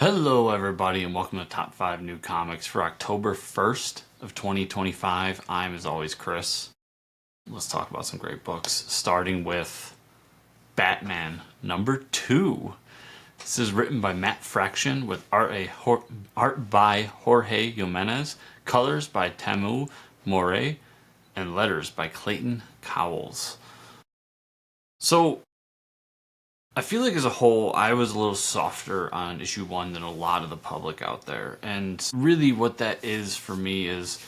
Hello everybody and welcome to Top 5 New Comics for October 1st of 2025. I'm as always Chris. Let's talk about some great books, starting with Batman #2. This is written by Matt Fraction with art by Jorge Jimenez, colors by Tomeu Morey, and letters by Clayton Cowles. So I feel like as a whole, I was a little softer on issue 1 than a lot of the public out there. And really what that is for me is,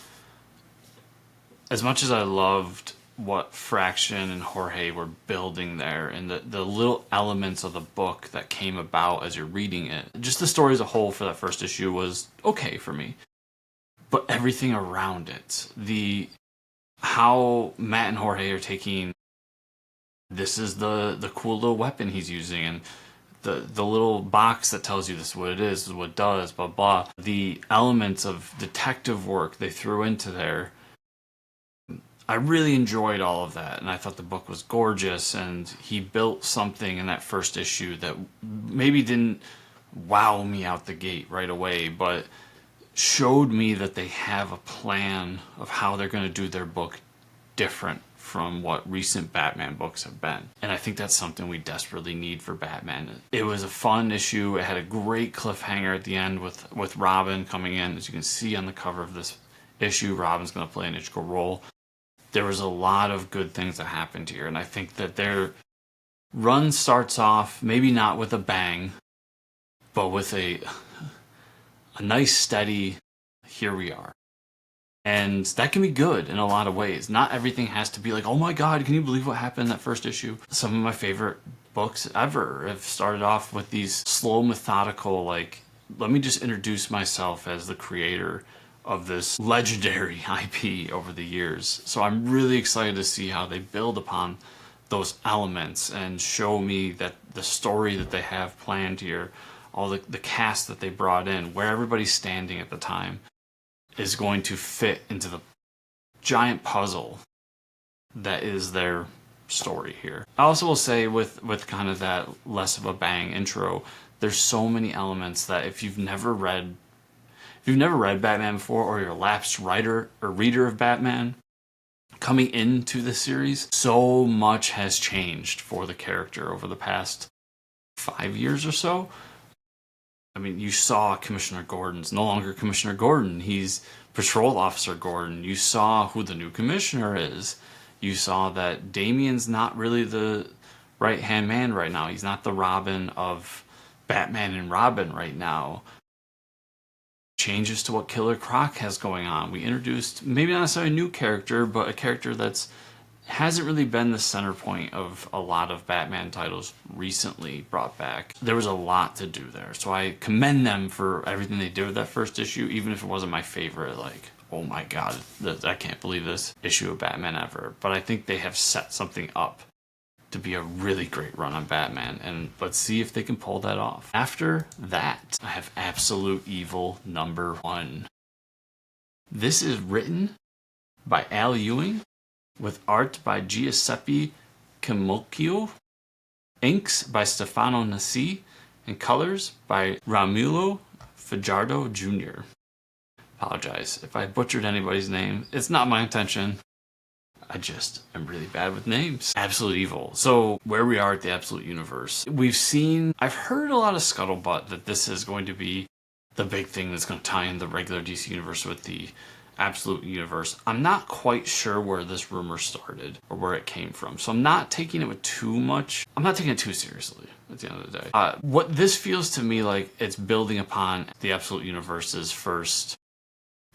as much as I loved what Fraction and Jorge were building there and the little elements of the book that came about as you're reading it, just the story as a whole for that first issue was okay for me. But everything around it, how Matt and Jorge are taking, this is the cool little weapon he's using, and the little box that tells you this is what it is what it does, blah blah. The elements of detective work they threw into there, I really enjoyed all of that, and I thought the book was gorgeous, and he built something in that first issue that maybe didn't wow me out the gate right away, but showed me that they have a plan of how they're going to do their book different from what recent Batman books have been. And I think that's something we desperately need for Batman. It was a fun issue. It had a great cliffhanger at the end with Robin coming in. As you can see on the cover of this issue, Robin's going to play an integral role. There was a lot of good things that happened here, and I think that their run starts off maybe not with a bang, but with a nice steady here we are. And that can be good in a lot of ways. Not everything has to be like, oh my god, can you believe what happened in that first issue? Some of my favorite books ever have started off with these slow, methodical, like, let me just introduce myself as the creator of this legendary IP over the years. So I'm really excited to see how they build upon those elements and show me that the story that they have planned here, all the cast that they brought in, where everybody's standing at the time, is going to fit into the giant puzzle that is their story here. I also will say with kind of that less of a bang intro, there's so many elements that if you've never read Batman before, or you're a lapsed writer or reader of Batman, coming into the series, so much has changed for the character over the past 5 years or so. I mean, you saw Commissioner Gordon's no longer Commissioner Gordon. He's Patrol Officer Gordon. You saw who the new commissioner is. You saw that Damian's not really the right-hand man right now. He's not the Robin of Batman and Robin right now. Changes to what Killer Croc has going on. We introduced maybe not necessarily a new character, but a character that's hasn't really been the center point of a lot of Batman titles recently brought back. There was a lot to do there, so I commend them for everything they did with that first issue, even if it wasn't my favorite. Like, oh my god, I can't believe this issue of Batman ever. But I think they have set something up to be a really great run on Batman, and let's see if they can pull that off. After that, I have Absolute Evil #1. This is written by Al Ewing, with art by Giuseppe Camuncoli, inks by Stefano Nesi, and colors by Romulo Fajardo Jr. Apologize if I butchered anybody's name. It's not my intention. I just am really bad with names. Absolute Evil. So where we are at the Absolute Universe, I've heard a lot of scuttlebutt that this is going to be the big thing that's going to tie in the regular DC Universe with the Absolute Universe. I'm not quite sure where this rumor started or where it came from, so I'm not taking it too seriously at the end of the day. What this feels to me like, it's building upon the Absolute Universe's first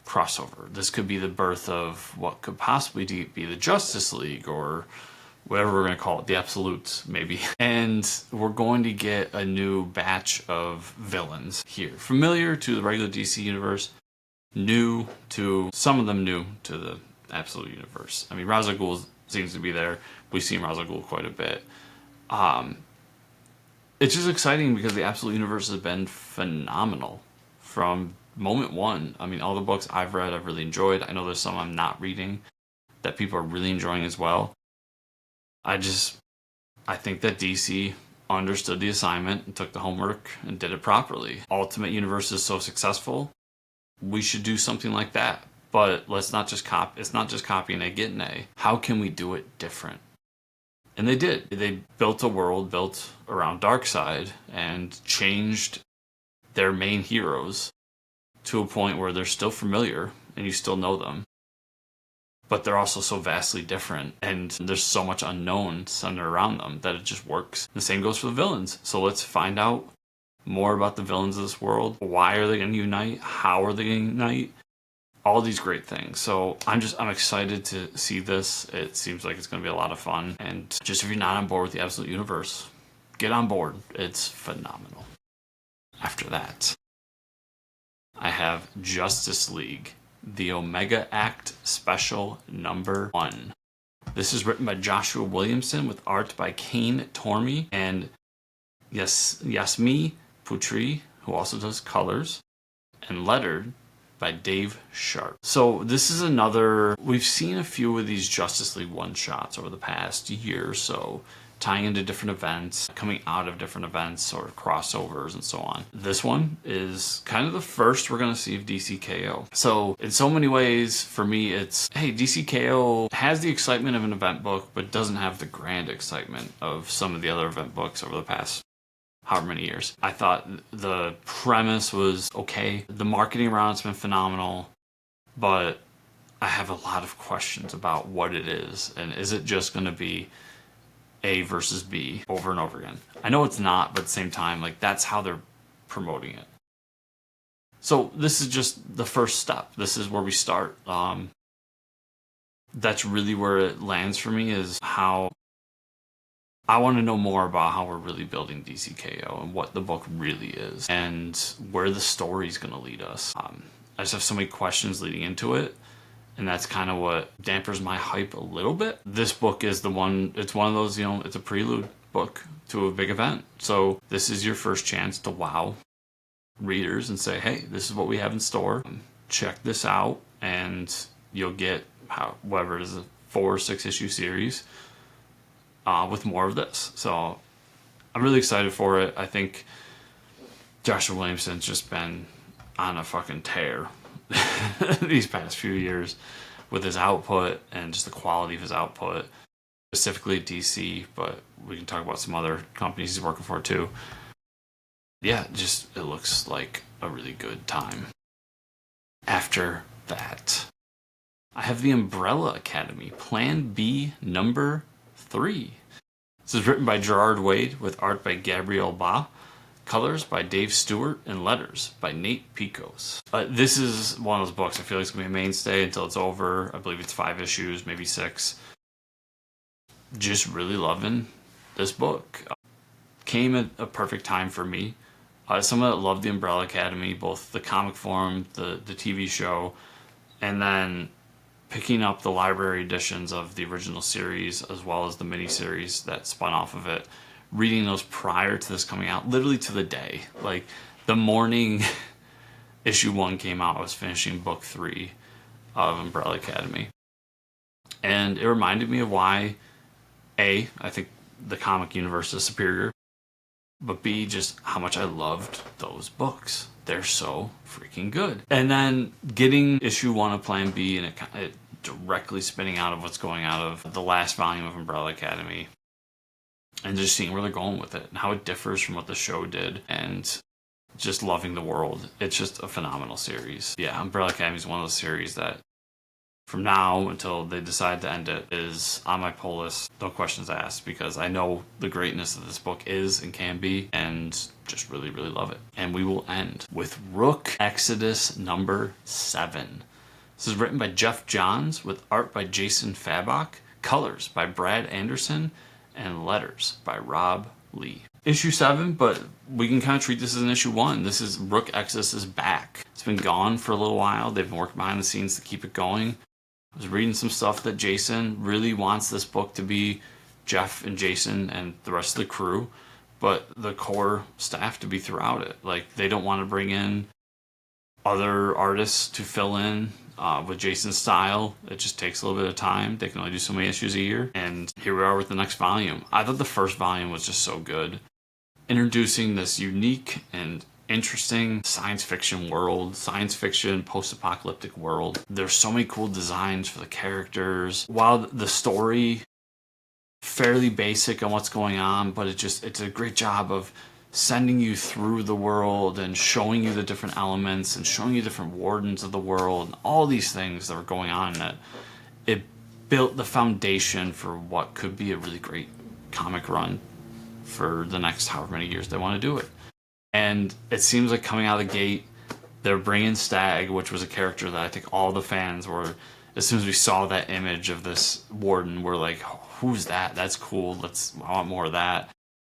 crossover. This could be the birth of what could possibly be the Justice League, or whatever we're going to call it, the Absolutes, maybe. And we're going to get a new batch of villains here. Familiar to the regular DC Universe, some of them new to the Absolute Universe. I mean, Ra's al Ghul seems to be there. We've seen Ra's al Ghul quite a bit. It's just exciting because the Absolute Universe has been phenomenal from moment one. I mean, all the books I've read, I've really enjoyed. I know there's some I'm not reading that people are really enjoying as well. I think that DC understood the assignment and took the homework and did it properly. Ultimate Universe is so successful, we should do something like that. But let's not just copy. It's not just copy and get an A. How can we do it different? And they did. They built a world built around Darkseid and changed their main heroes to a point where they're still familiar and you still know them. But they're also so vastly different, and there's so much unknown centered around them that it just works. The same goes for the villains. So let's find out more about the villains of this world. Why are they going to unite? How are they going to unite? All these great things. So I'm excited to see this. It seems like it's going to be a lot of fun. And just if you're not on board with the Absolute Universe, get on board. It's phenomenal. After that, I have Justice League, the Omega Act Special number 1. This is written by Joshua Williamson with art by Kane Tormey and Yasmine Putri, who also does colors, and lettered by Dave Sharp. So this is another, we've seen a few of these Justice League one-shots over the past year or so, tying into different events, coming out of different events or crossovers and so on. This one is kind of the first we're going to see of DCKO. So in so many ways, for me, it's, hey, DCKO has the excitement of an event book, but doesn't have the grand excitement of some of the other event books over the past however many years. I thought the premise was okay. The marketing around it's been phenomenal, but I have a lot of questions about what it is. And is it just going to be A versus B over and over again? I know it's not, but at the same time, like, that's how they're promoting it. So this is just the first step. This is where we start. That's really where it lands for me, is how I want to know more about how we're really building DCKO and what the book really is and where the story's going to lead us. I just have so many questions leading into it, and that's kind of what dampers my hype a little bit. This book is the one, it's one of those, it's a prelude book to a big event. So this is your first chance to wow readers and say, hey, this is what we have in store. Check this out, and you'll get whatever it is, a 4 or 6 issue series with more of this. So I'm really excited for it. I think Joshua Williamson's just been on a fucking tear these past few years with his output and just the quality of his output, specifically DC, but we can talk about some other companies he's working for too. Yeah, just it looks like a really good time. After that, I have the Umbrella Academy, Plan B number 3. This is written by Gerard Wade with art by Gabriel Ba, colors by Dave Stewart, and letters by Nate Picos. This is one of those books I feel like it's going to be a mainstay until it's over. I believe it's 5 issues, maybe 6. Just really loving this book. Came at a perfect time for me. Someone that loved the Umbrella Academy, both the comic form, the TV show, and then picking up the library editions of the original series as well as the miniseries that spun off of it, reading those prior to this coming out, literally to the day. Like, the morning issue 1 came out, I was finishing book 3 of Umbrella Academy. And it reminded me of why, A, I think the comic universe is superior, but B, just how much I loved those books. They're so freaking good. And then getting issue 1 of Plan B and it directly spinning out of what's going out of the last volume of Umbrella Academy, and just seeing where they're going with it and how it differs from what the show did, and just loving the world. It's just a phenomenal series. Yeah, Umbrella Academy is one of those series that from now until they decide to end it is on my pull list, no questions asked, because I know the greatness that this book is and can be, and just really, really love it. And we will end with Rook Exodus number 7. This is written by Jeff Johns with art by Jason Fabok, colors by Brad Anderson, and letters by Rob Lee. Issue 7, but we can kind of treat this as an issue 1. This is Rook Exodus is back. It's been gone for a little while. They've been working behind the scenes to keep it going. I was reading some stuff that Jason really wants this book to be Jeff and Jason and the rest of the crew, but the core staff to be throughout it. Like, they don't want to bring in other artists to fill in with Jason's style. It just takes a little bit of time. They can only do so many issues a year. And here we are with the next volume. I thought the first volume was just so good. introducing this unique and interesting science fiction world, science fiction post-apocalyptic world. There's so many cool designs for the characters. While the story fairly basic on what's going on, but it's a great job of sending you through the world and showing you the different elements and showing you different wardens of the world and all these things that were going on, that it built the foundation for what could be a really great comic run for the next however many years they want to do it. And it seems like coming out of the gate, they're bringing Stag, which was a character that I think all the fans were, as soon as we saw that image of this warden, we're like, who's that? That's cool. I want more of that.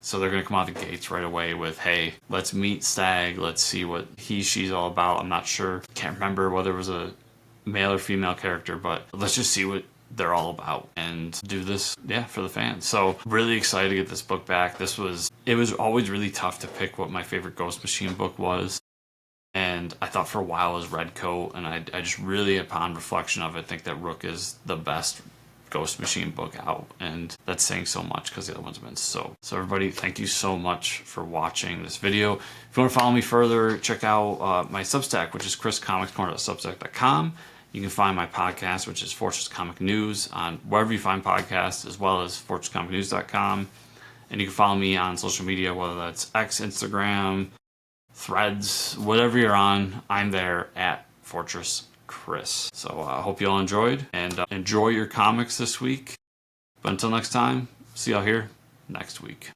So they're going to come out of the gates right away with, hey, let's meet Stag. Let's see what she's all about. I'm not sure. Can't remember whether it was a male or female character, but let's just see what they're all about and do this, for the fans. So really excited to get this book back. It was always really tough to pick what my favorite Ghost Machine book was. And I thought for a while it was Redcoat, and I just really, upon reflection of it, think that Rook is the best Ghost Machine book out, and that's saying so much because the other ones have been so everybody, thank you so much for watching this video. If you want to follow me further, check out my Substack, which is chriscomicscorner.substack.com. You can find my podcast, which is Fortress Comic News, on wherever you find podcasts, as well as fortresscomicnews.com. And you can follow me on social media, whether that's X, Instagram, Threads, whatever you're on, I'm there at Fortress Chris. So I hope you all enjoyed, and enjoy your comics this week. But until next time, see y'all here next week.